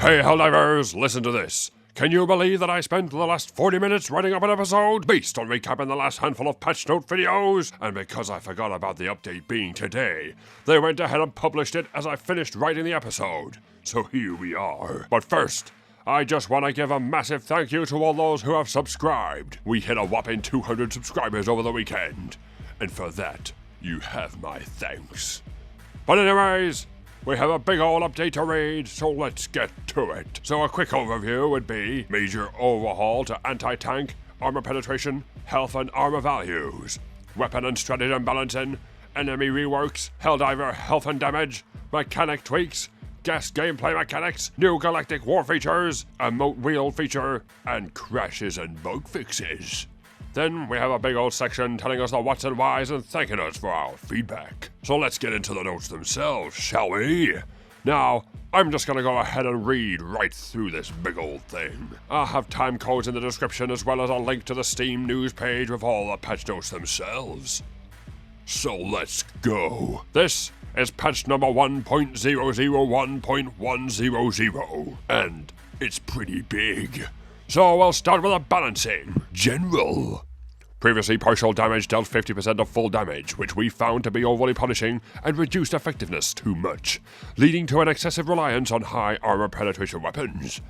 Hey Helldivers, listen to this. Can you believe that I spent the last 40 minutes writing up an episode based on recapping the last handful of patch note videos? And because I forgot about the update being today, they went ahead and published it as I finished writing the episode. So here we are. But first, I just want to give a massive thank you to all those who have subscribed. We hit a whopping 200 subscribers over the weekend. And for that, you have my thanks. But anyways, we have a big ol' update to read, so let's get to it. So a quick overview would be major overhaul to anti-tank, armor penetration, health and armor values, weapon and stratagem balancing, enemy reworks, Helldiver health and damage, mechanic tweaks, guest gameplay mechanics, new galactic war features, emote wheel feature, and crashes and bug fixes. Then we have a big old section telling us the whats and whys and thanking us for our feedback. So let's get into the notes themselves, shall we? Now, I'm just gonna go ahead and read right through this big old thing. I'll have time codes in the description as well as a link to the Steam news page with all the patch notes themselves. So let's go. This is patch number 1.001.100, and it's pretty big. So we'll start with a balancing. General. Previously, partial damage dealt 50% of full damage, which we found to be overly punishing and reduced effectiveness too much, leading to an excessive reliance on high armor penetration weapons.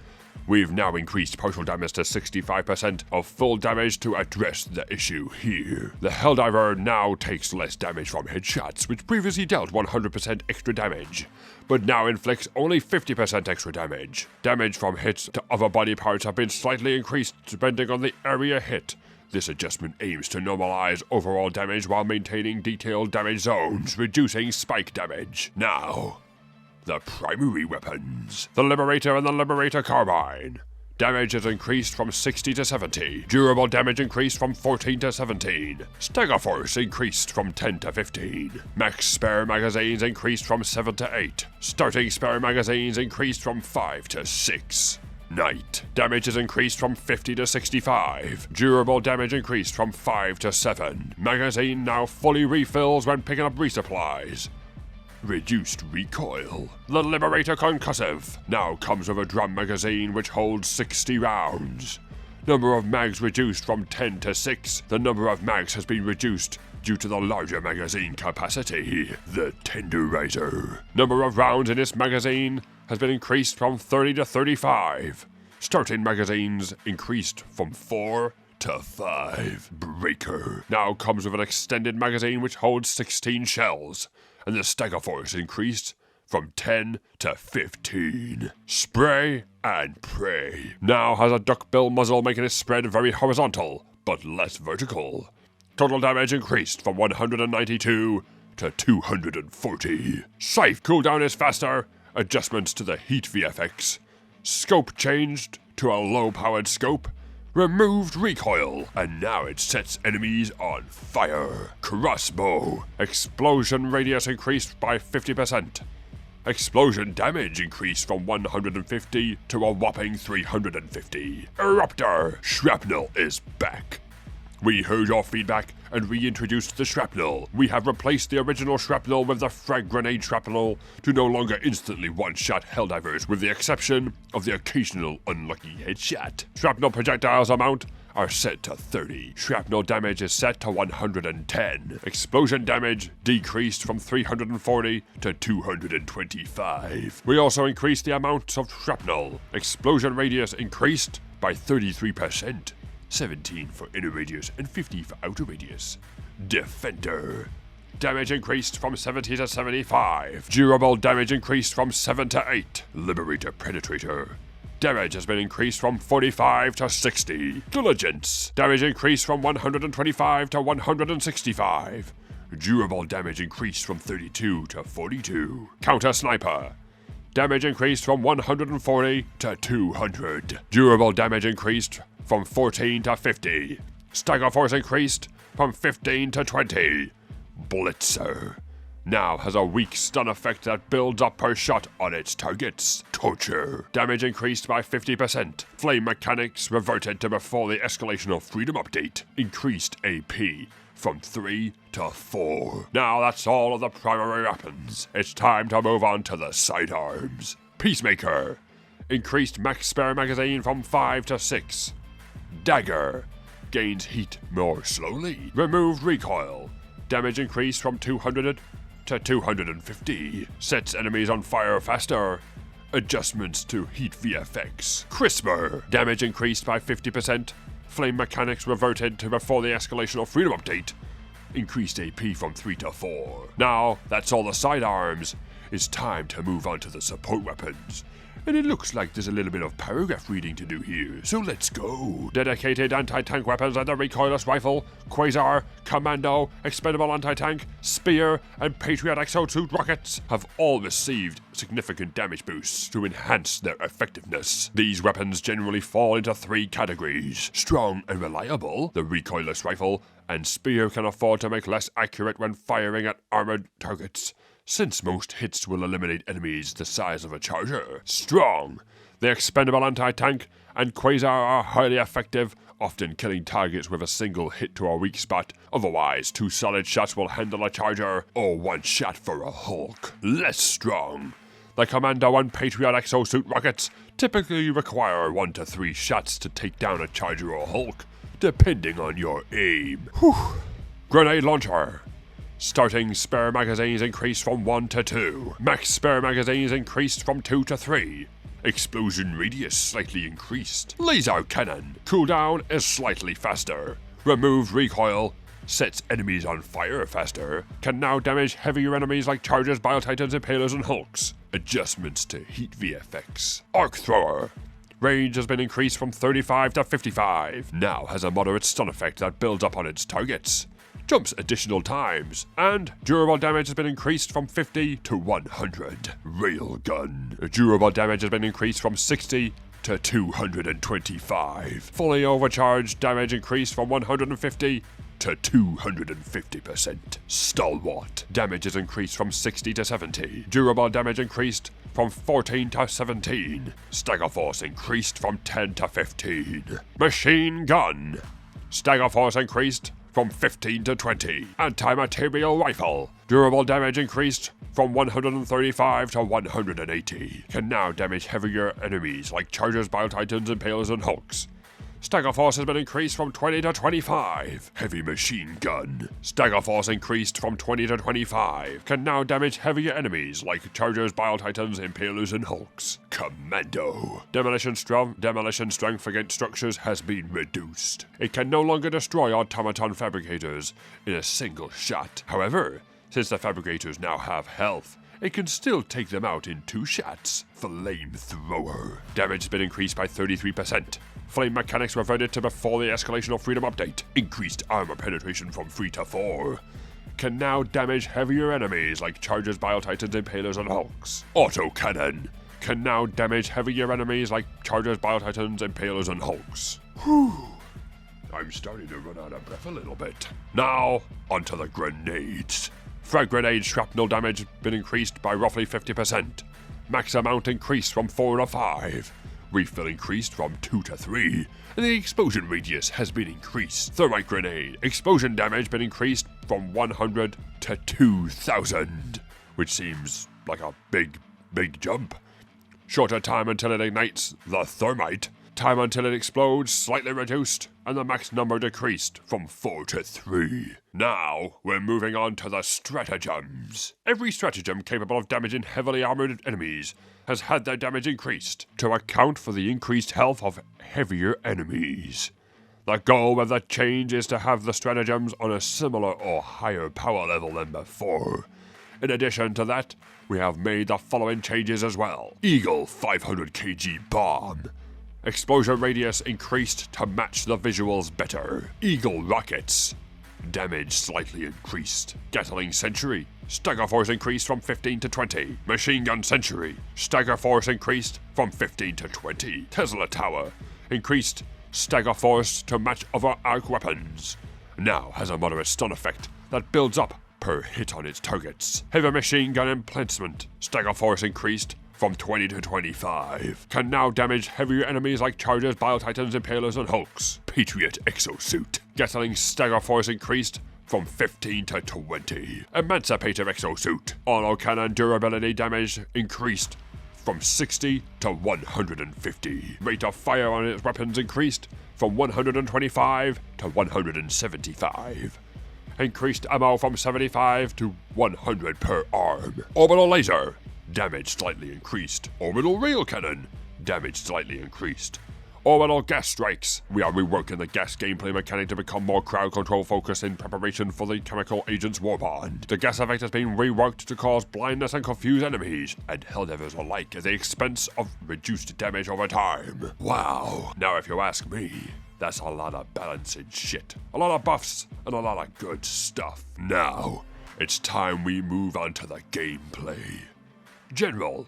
We've now increased partial damage to 65% of full damage to address the issue here. The Helldiver now takes less damage from headshots, which previously dealt 100% extra damage, but now inflicts only 50% extra damage. Damage from hits to other body parts have been slightly increased depending on the area hit. This adjustment aims to normalize overall damage while maintaining detailed damage zones, reducing spike damage. Now, the primary weapons. The Liberator and the Liberator Carbine. Damage is increased from 60 to 70. Durable damage increased from 14 to 17. Stagger Force increased from 10 to 15. Max spare magazines increased from 7 to 8. Starting spare magazines increased from 5 to 6. Night. Damage is increased from 50 to 65. Durable damage increased from 5 to 7. Magazine now fully refills when picking up resupplies. Reduced recoil. The Liberator Concussive now comes with a drum magazine which holds 60 rounds. Number of mags reduced from 10 to 6. The number of mags has been reduced due to the larger magazine capacity. The Tenderizer. Number of rounds in this magazine has been increased from 30 to 35. Starting magazines increased from 4 to 5. Breaker now comes with an extended magazine which holds 16 shells, and the Stagger Force increased from 10 to 15. Spray and Pray now has a duckbill muzzle making it spread very horizontal, but less vertical. Total damage increased from 192 to 240. Scythe cooldown is faster. Adjustments to the heat VFX. Scope changed to a low-powered scope. Removed recoil, and now it sets enemies on fire. Crossbow. Explosion radius increased by 50%. Explosion damage increased from 150 to a whopping 350. Eruptor. Shrapnel is back. We heard your feedback and reintroduced the shrapnel. We have replaced the original shrapnel with the frag grenade shrapnel to no longer instantly one-shot Helldivers, with the exception of the occasional unlucky headshot. Shrapnel projectiles amount are set to 30. Shrapnel damage is set to 110. Explosion damage decreased from 340 to 225. We also increased the amounts of shrapnel. Explosion radius increased by 33%. 17 for inner radius and 50 for outer radius. Defender. Damage increased from 70 to 75. Durable damage increased from 7 to 8. Liberator Penetrator. Damage has been increased from 45 to 60. Diligence. Damage increased from 125 to 165. Durable damage increased from 32 to 42. Counter Sniper. Damage increased from 140 to 200. Durable damage increased from 14 to 50. Stagger Force increased from 15 to 20. Blitzer now has a weak stun effect that builds up per shot on its targets. Torture. Damage increased by 50%. Flame mechanics reverted to before the Escalation of Freedom update. Increased AP from 3 to 4. Now that's all of the primary weapons. It's time to move on to the sidearms. Peacemaker. increased max spare magazine from 5 to 6. Dagger, gains heat more slowly. Removed recoil, damage increased from 200 to 250. Sets enemies on fire faster. Adjustments to heat VFX. Crisper, damage increased by 50%. Flame mechanics reverted to before the Escalation of Freedom update. Increased AP from 3 to 4. Now, that's all the sidearms. It's time to move on to the support weapons. And it looks like there's a little bit of paragraph reading to do here, so let's go. Dedicated anti-tank weapons like the recoilless rifle, Quasar, Commando, expendable anti-tank, Spear, and Patriot exosuit rockets have all received significant damage boosts to enhance their effectiveness. These weapons generally fall into 3 categories. Strong and reliable, the recoilless rifle, and Spear can afford to make less accurate when firing at armored targets, since most hits will eliminate enemies the size of a charger. Strong, the expendable anti-tank and Quasar are highly effective, often killing targets with a single hit to a weak spot. Otherwise, 2 solid shots will handle a charger, or 1 shot for a Hulk. Less strong, the Commando and Patriot exosuit rockets typically require 1 to 3 shots to take down a charger or Hulk, depending on your aim. Grenade launcher. Starting spare magazines increased from 1 to 2. Max spare magazines increased from 2 to 3. Explosion radius slightly increased. Laser cannon. Cooldown is slightly faster. Removed recoil. Sets enemies on fire faster. Can now damage heavier enemies like Chargers, Biotitans, Impalers, and Hulks. Adjustments to heat VFX. Arc thrower. Range has been increased from 35 to 55. Now has a moderate stun effect that builds up on its targets. Jumps additional times, and durable damage has been increased from 50 to 100. Railgun. Durable damage has been increased from 60 to 225. Fully overcharged damage increased from 150 to 250%. Stalwart. Damage is increased from 60 to 70. Durable damage increased from 14 to 17. Stagger force increased from 10 to 15. Machine gun. Stagger force increased from 15 to 20. Anti-material rifle. Durable damage increased from 135 to 180. Can now damage heavier enemies like Chargers, Biotitans, Impalers, and Hulks. Stagger force has been increased from 20 to 25. Heavy machine gun. Stagger force increased from 20 to 25. Can now damage heavier enemies like Chargers, Biotitans, Impalers, and Hulks. Commando. Demolition strength against structures has been reduced. It can no longer destroy automaton fabricators in a single shot. However, since the fabricators now have health, it can still take them out in 2 shots. Flamethrower. Damage has been increased by 33%. Flame mechanics reverted to before the Escalation of Freedom update. Increased armor penetration from 3 to 4. Can now damage heavier enemies like Chargers, Biotitans, Impalers, and Hulks. Autocannon. Can now damage heavier enemies like Chargers, Biotitans, Impalers, and Hulks. I'm starting to run out of breath a little bit. Now, onto the grenades. Frag grenade shrapnel damage been increased by roughly 50%. Max amount increased from 4 to 5. Refill increased from 2 to 3, and the explosion radius has been increased. Thermite grenade. Explosion damage been increased from 100 to 2,000, which seems like a big jump. Shorter time until it ignites the thermite. Time until it explodes slightly reduced, and the max number decreased from 4 to 3. Now, we're moving on to the stratagems. Every stratagem capable of damaging heavily armored enemies has had their damage increased to account for the increased health of heavier enemies. The goal with the change is to have the stratagems on a similar or higher power level than before. In addition to that, we have made the following changes as well. Eagle 500 kg bomb. Explosion radius increased to match the visuals better. Eagle rockets. Damage slightly increased. Gatling sentry. Stagger force increased from 15 to 20. Machine gun sentry. Stagger force increased from 15 to 20. Tesla tower. Increased stagger force to match other arc weapons. Now has a moderate stun effect that builds up per hit on its targets. Heavy machine gun emplacement. Stagger force increased from 20 to 25. Can now damage heavier enemies like Chargers, Biotitans, Impalers, and Hulks. Patriot exosuit. Gatling stagger force increased from 15 to 20. Emancipator exosuit. Autocannon durability damage increased from 60 to 150. Rate of fire on its weapons increased from 125 to 175. Increased ammo from 75 to 100 per arm. Orbital laser, damage slightly increased. Orbital rail cannon, damage slightly increased. Orbital gas strikes. We are reworking the gas gameplay mechanic to become more crowd control focused in preparation for the chemical agent's warbond. The gas effect has been reworked to cause blindness and confuse enemies and Helldivers alike at the expense of reduced damage over time. Wow. Now if you ask me, that's a lot of balancing shit. A lot of buffs and a lot of good stuff. Now, it's time we move on to the gameplay. General.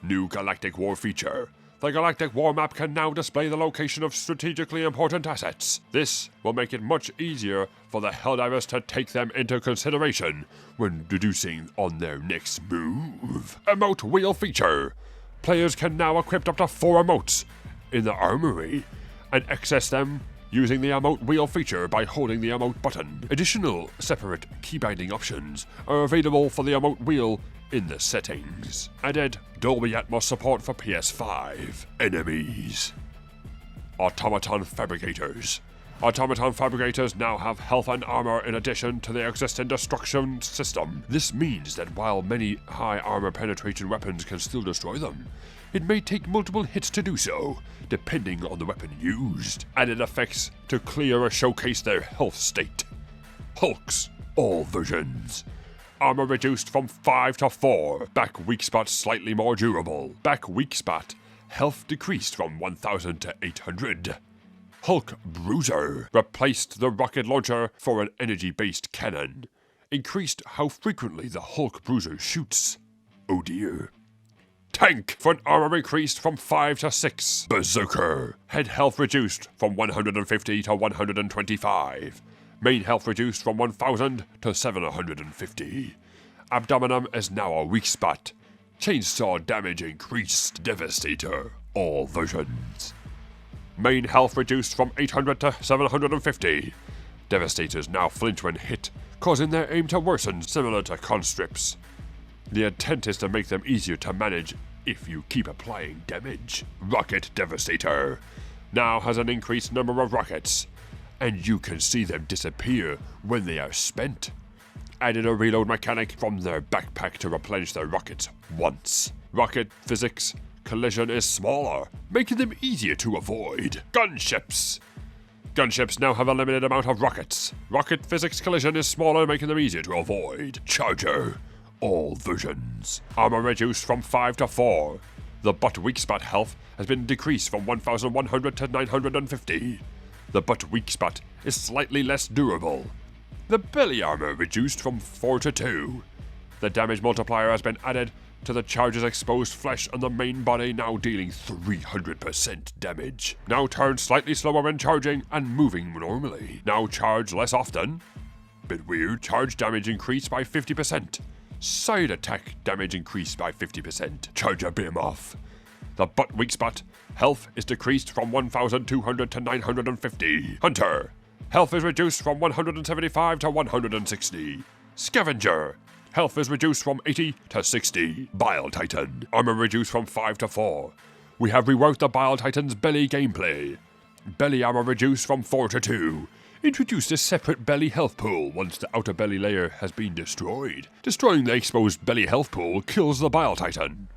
New Galactic War feature. The Galactic War map can now display the location of strategically important assets. This will make it much easier for the Helldivers to take them into consideration when deducing on their next move. Emote wheel feature. Players can now equip up to 4 emotes in the armory and access them using the emote wheel feature by holding the emote button. Additional separate keybinding options are available for the emote wheel in the settings. Added Dolby Atmos support for PS5. Enemies. Automaton Fabricators. Automaton Fabricators now have health and armor in addition to the existing destruction system. This means that while many high armor penetration weapons can still destroy them, it may take multiple hits to do so, depending on the weapon used. Added effects to clear or showcase their health state. Hulks, all versions. Armor reduced from 5 to 4. Back weak spot slightly more durable. Back weak spot, health decreased from 1000 to 800. Hulk Bruiser replaced the rocket launcher for an energy-based cannon. Increased how frequently the Hulk Bruiser shoots. Oh dear. Tank, front armor increased from 5 to 6. Berserker, head health reduced from 150 to 125. Main health reduced from 1000 to 750. Abdominum is now a weak spot. Chainsaw damage increased. Devastator, all versions. Main health reduced from 800 to 750. Devastators now flinch when hit, causing their aim to worsen, similar to constrips. The intent is to make them easier to manage if you keep applying damage. Rocket Devastator now has an increased number of rockets, and you can see them disappear when they are spent. Added a reload mechanic from their backpack to replenish their rockets once. Rocket physics collision is smaller, making them easier to avoid. Gunships. Gunships now have a limited amount of rockets. Rocket physics collision is smaller, making them easier to avoid. Charger, all versions. Armor reduced from 5 to 4. The butt weak spot health has been decreased from 1100 to 950. The butt weak spot is slightly less durable. The belly armor reduced from 4 to 2. The damage multiplier has been added to the charge's exposed flesh on the main body, now dealing 300% damage. Now turn slightly slower when charging and moving normally. Now charge less often. Bit weird. Charge damage increased by 50%. Side attack damage increased by 50%. Charger beam off. The butt weak spot health is decreased from 1200 to 950. Hunter, health is reduced from 175 to 160. Scavenger, health is reduced from 80 to 60. Bile Titan, armor reduced from 5 to 4. We have reworked the Bile Titan's belly gameplay. Belly armor reduced from 4 to 2. Introduced a separate belly health pool once the outer belly layer has been destroyed. Destroying the exposed belly health pool kills the Bile Titan.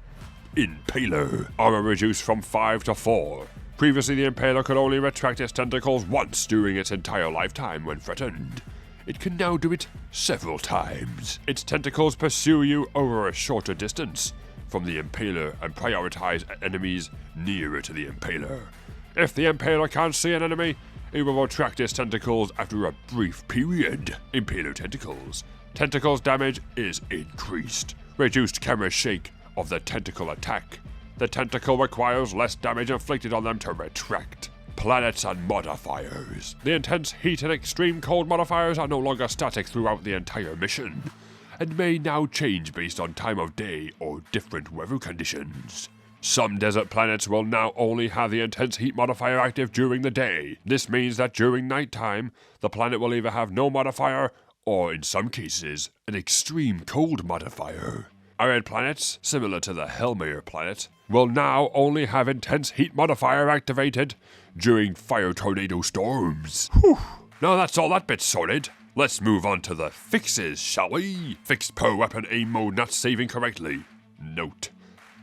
Impaler, armor reduced from 5 to 4. Previously, the Impaler could only retract its tentacles once during its entire lifetime when threatened. It can now do it several times. Its tentacles pursue you over a shorter distance from the Impaler and prioritize enemies nearer to the Impaler. If the Impaler can't see an enemy, it will retract its tentacles after a brief period. Impaler tentacles. Tentacles damage is increased. Reduced camera shake of the tentacle attack. The tentacle requires less damage inflicted on them to retract. Planets and modifiers. The intense heat and extreme cold modifiers are no longer static throughout the entire mission, and may now change based on time of day or different weather conditions. Some desert planets will now only have the intense heat modifier active during the day. This means that during nighttime, the planet will either have no modifier, or in some cases, an extreme cold modifier. Iron planets, similar to the Helldivers planet, will now only have intense heat modifier activated during fire tornado storms. Whew. Now that's all that bit sorted. Let's move on to the fixes, shall we? Fixed per weapon aim mode not saving correctly. Note,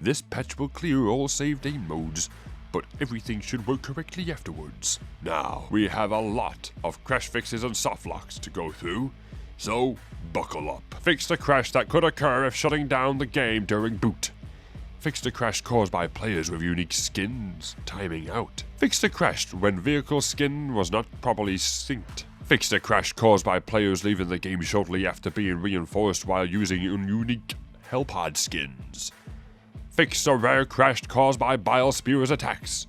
this patch will clear all saved aim modes, but everything should work correctly afterwards. Now, we have a lot of crash fixes and soft locks to go through, so buckle up. Fixed a crash that could occur if shutting down the game during boot. Fixed a crash caused by players with unique skins timing out. Fixed a crash when vehicle skin was not properly synced. Fixed a crash caused by players leaving the game shortly after being reinforced while using unique Hellpod skins. Fixed a rare crash caused by Bile Spear's attacks.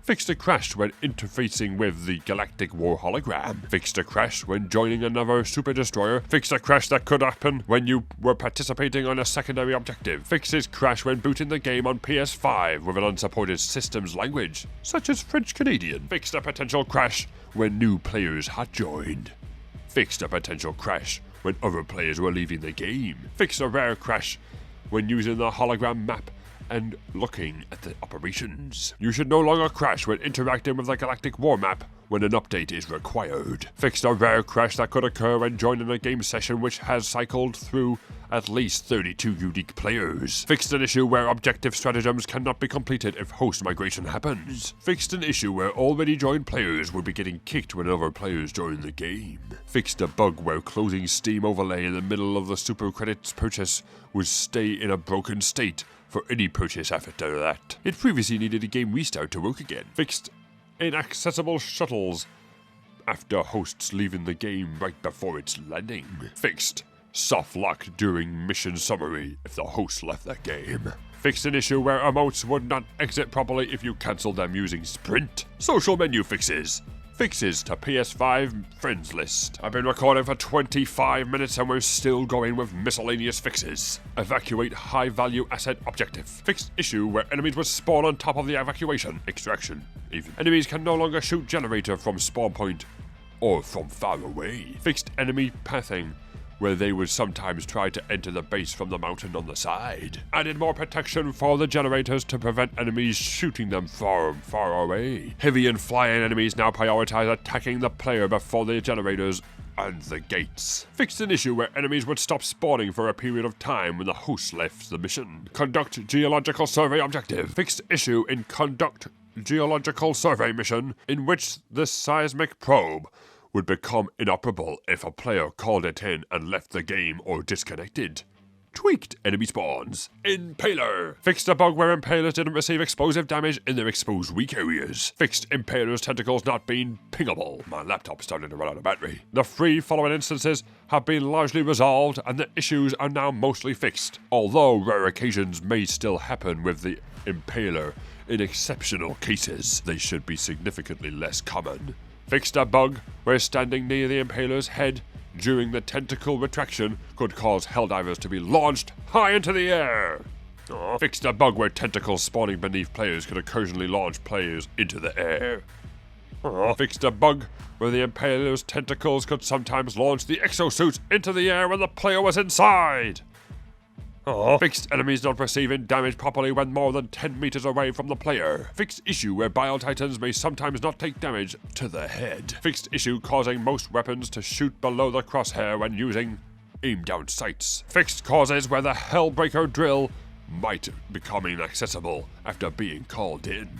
Fixed a crash when interfacing with the Galactic War hologram. Fixed a crash when joining another super destroyer. Fixed a crash that could happen when you were participating on a secondary objective. Fixes crash when booting the game on PS5 with an unsupported systems language, such as French Canadian. Fixed a potential crash when new players hot joined. Fixed a potential crash when other players were leaving the game. Fixed a rare crash when using the hologram map and looking at the operations. You should no longer crash when interacting with the Galactic War map when an update is required. Fixed a rare crash that could occur when joining a game session which has cycled through at least 32 unique players. Fixed an issue where objective stratagems cannot be completed if host migration happens. Fixed an issue where already joined players will be getting kicked when other players join the game. Fixed a bug where closing Steam overlay in the middle of the super credits purchase would stay in a broken state for any purchase after that. It previously needed a game restart to work again. Fixed inaccessible shuttles after hosts leaving the game right before its landing. Fixed soft lock during mission summary if the host left the game. Fixed an issue where emotes would not exit properly if you cancelled them using Sprint. Social menu fixes. Fixes to PS5 friends list. I've been recording for 25 minutes and we're still going with miscellaneous fixes. Evacuate high value asset objective. Fixed issue where enemies would spawn on top of the evacuation. Extraction, even. Enemies can no longer shoot generator from spawn point or from far away. Fixed enemy pathing where they would sometimes try to enter the base from the mountain on the side. Added more protection for the generators to prevent enemies shooting them from far away. Heavy and flying enemies now prioritize attacking the player before the generators and the gates. Fixed an issue where enemies would stop spawning for a period of time when the host left the mission. Conduct geological survey objective. Fixed issue in conduct geological survey mission in which the seismic probe would become inoperable if a player called it in and left the game or disconnected. Tweaked enemy spawns. Impaler. Fixed a bug where impalers didn't receive explosive damage in their exposed weak areas. Fixed impalers tentacles not being pingable. My laptop's starting to run out of battery. The three following instances have been largely resolved and the issues are now mostly fixed, although rare occasions may still happen with the impaler. In exceptional cases, they should be significantly less common. Fixed a bug where standing near the impaler's head during the tentacle retraction could cause Helldivers to be launched high into the air. Fixed a bug where tentacles spawning beneath players could occasionally launch players into the air. Fixed a bug where the impaler's tentacles could sometimes launch the exosuit into the air when the player was inside. Fixed enemies not receiving damage properly when more than 10 meters away from the player. Fixed issue where Bile Titans may sometimes not take damage to the head. Fixed issue causing most weapons to shoot below the crosshair when using aim down sights. Fixed causes where the Hellbreaker drill might become inaccessible after being called in.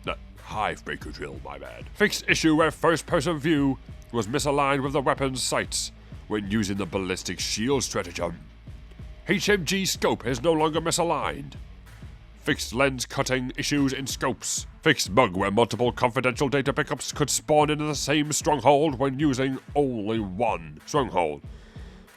The Hivebreaker drill, my bad. Fixed issue where first person view was misaligned with the weapon's sights when using the ballistic shield stratagem. HMG scope is no longer misaligned. Fixed lens cutting issues in scopes. Fixed bug where multiple confidential data pickups could spawn into the same stronghold when using only one stronghold,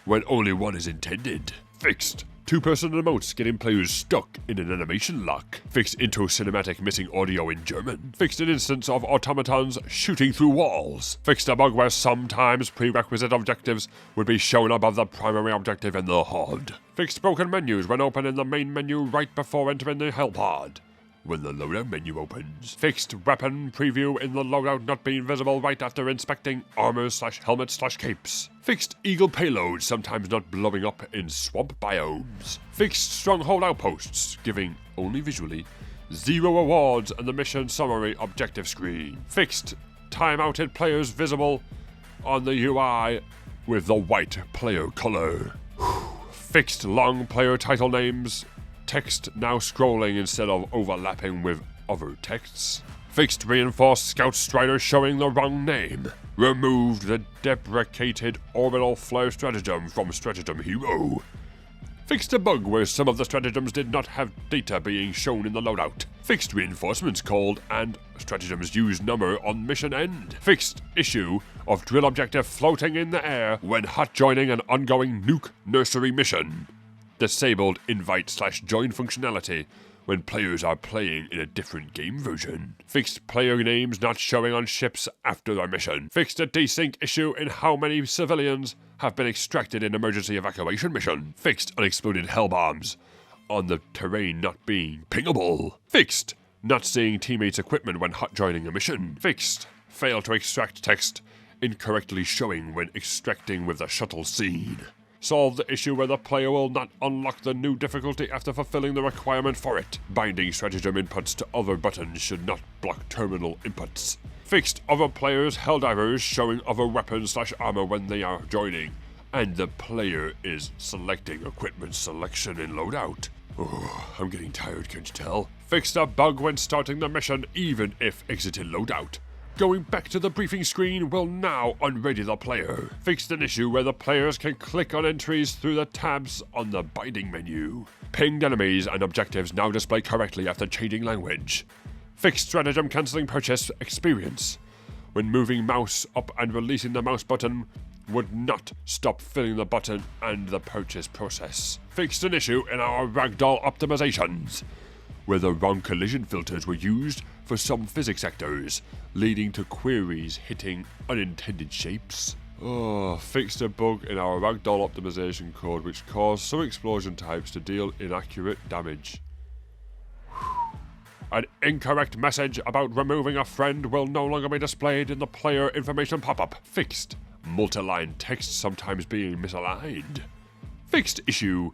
when only one is intended. Fixed two-person emotes getting players stuck in an animation lock. Fixed intro cinematic missing audio in German. Fixed an instance of automatons shooting through walls. Fixed a bug where sometimes prerequisite objectives would be shown above the primary objective in the HUD. Fixed broken menus when opening the main menu right before entering the Hellpod. when the loadout menu opens. Fixed weapon preview in the loadout not being visible right after inspecting armors/helmets/capes. Fixed eagle payload sometimes not blowing up in swamp biomes. Fixed stronghold outposts giving only visually 0 awards on the mission summary objective screen. Fixed time-outed players visible on the UI with the white player color. Fixed long player title names, text now scrolling instead of overlapping with other texts. Fixed reinforced scout strider showing the wrong name. Removed the deprecated orbital flare stratagem from Stratagem Hero. Fixed a bug where some of the stratagems did not have data being shown in the loadout. Fixed reinforcements called and stratagems used number on mission end. Fixed issue of drill objective floating in the air when hot joining an ongoing nuke nursery mission. Disabled invite/join functionality when players are playing in a different game version. Fixed player names not showing on ships after their mission. Fixed a desync issue in how many civilians have been extracted in emergency evacuation mission. Fixed unexploded hell bombs on the terrain not being pingable. Fixed not seeing teammates' equipment when hot joining a mission. Fixed fail to extract text incorrectly showing when extracting with the shuttle scene. Solve the issue where the player will not unlock the new difficulty after fulfilling the requirement for it. Binding stratagem inputs to other buttons should not block terminal inputs. Fixed other players' Helldivers showing other weapons/armor when they are joining, and the player is selecting equipment selection in loadout. Oh, I'm getting tired, can't you tell? Fixed a bug when starting the mission even if exited loadout. Going back to the briefing screen will now unready the player. Fixed an issue where the players can click on entries through the tabs on the binding menu. Pinged enemies and objectives now display correctly after changing language. Fixed stratagem cancelling purchase experience. When moving mouse up and releasing the mouse button would not stop filling the button and the purchase process. Fixed an issue in our ragdoll optimizations, where the wrong collision filters were used for some physics sectors, leading to queries hitting unintended shapes. Fixed a bug in our ragdoll optimization code which caused some explosion types to deal inaccurate damage. An incorrect message about removing a friend will no longer be displayed in the player information pop-up. Fixed multi-line text sometimes being misaligned. Fixed issue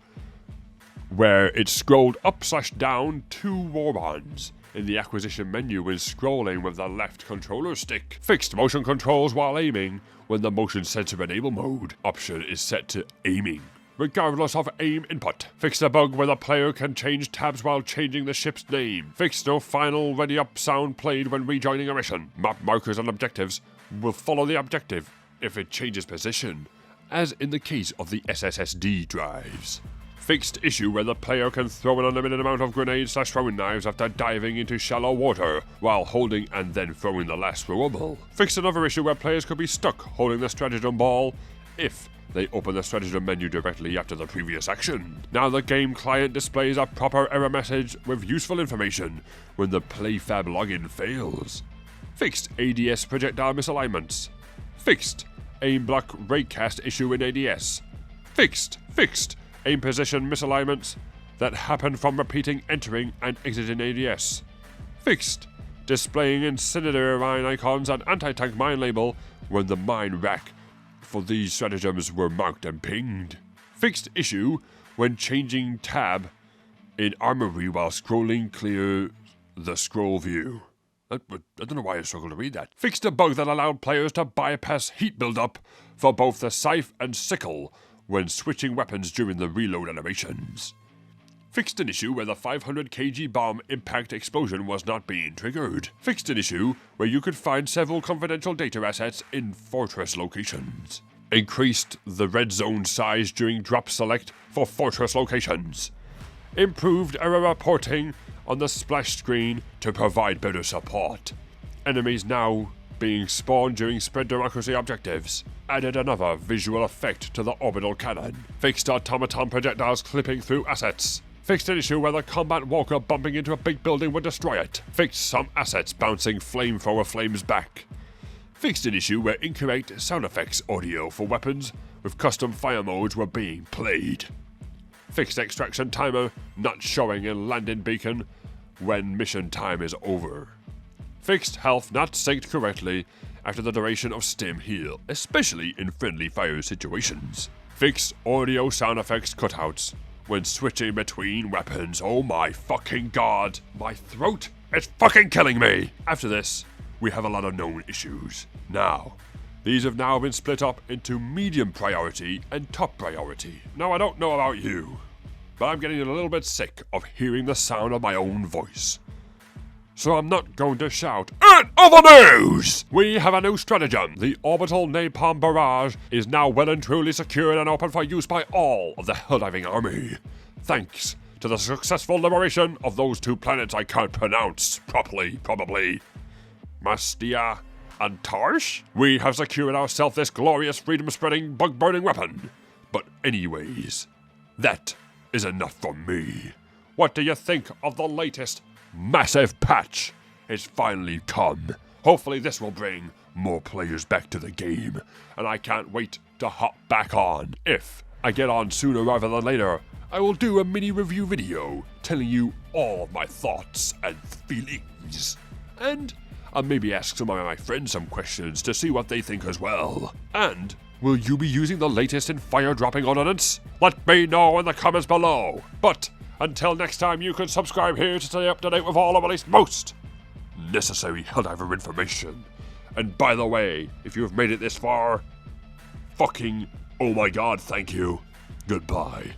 where it scrolled up/down 2 warbonds in the acquisition menu when scrolling with the left controller stick. Fixed motion controls while aiming when the motion sensor enable mode option is set to aiming, regardless of aim input. Fixed a bug where the player can change tabs while changing the ship's name. Fixed no final ready up sound played when rejoining a mission. Map markers and objectives will follow the objective if it changes position, as in the case of the SSSD drives. Fixed issue where the player can throw an unlimited amount of grenades/throwing knives after diving into shallow water while holding and then throwing the last throwable. Fixed another issue where players could be stuck holding the stratagem ball if they open the stratagem menu directly after the previous action. Now the game client displays a proper error message with useful information when the PlayFab login fails. Fixed ADS projectile misalignments. Fixed aim block raycast issue in ADS. Fixed aim position misalignments that happen from repeating entering and exiting ADS. Fixed displaying incendiary mine icons and anti-tank mine label when the mine rack for these stratagems were marked and pinged. Fixed issue when changing tab in Armory while scrolling clear the scroll view. I don't know why I struggle to read that. Fixed a bug that allowed players to bypass heat buildup for both the scythe and sickle when switching weapons during the reload animations. Fixed an issue where the 500 kg bomb impact explosion was not being triggered. Fixed an issue where you could find several confidential data assets in fortress locations. Increased the red zone size during drop select for fortress locations. Improved error reporting on the splash screen to provide better support. Enemies now being spawned during spread democracy objectives. Added another visual effect to the orbital cannon. Fixed automaton projectiles clipping through assets. Fixed an issue where the combat walker bumping into a big building would destroy it. Fixed some assets bouncing flamethrower flames back. Fixed an issue where incorrect sound effects audio for weapons with custom fire modes were being played. Fixed extraction timer not showing in landing beacon when mission time is over. Fixed health not synced correctly after the duration of stim heal, especially in friendly fire situations. Fixed audio sound effects cutouts when switching between weapons. Oh my fucking god, my throat is fucking killing me! After this, we have a lot of known issues. Now, these have now been split up into medium priority and top priority. Now I don't know about you, but I'm getting a little bit sick of hearing the sound of my own voice. So I'm not going to shout. And other news! We have a new stratagem. The orbital Napalm Barrage is now well and truly secured and open for use by all of the Helldiving army. Thanks to the successful liberation of those 2 planets I can't pronounce properly, probably. Mastia and Tarsh? We have secured ourselves this glorious freedom-spreading, bug-burning weapon. But anyways, that is enough for me. What do you think of the latest massive patch? It's finally come. Hopefully this will bring more players back to the game, and I can't wait to hop back on. If I get on sooner rather than later, I will do a mini review video telling you all of my thoughts and feelings. And I'll maybe ask some of my friends some questions to see what they think as well. And will you be using the latest in fire dropping ordnance? Let me know in the comments below. But until next time, you can subscribe here to stay up to date with all of at least most necessary Helldiver information. And by the way, if you've made it this far, fucking oh my god, thank you. Goodbye.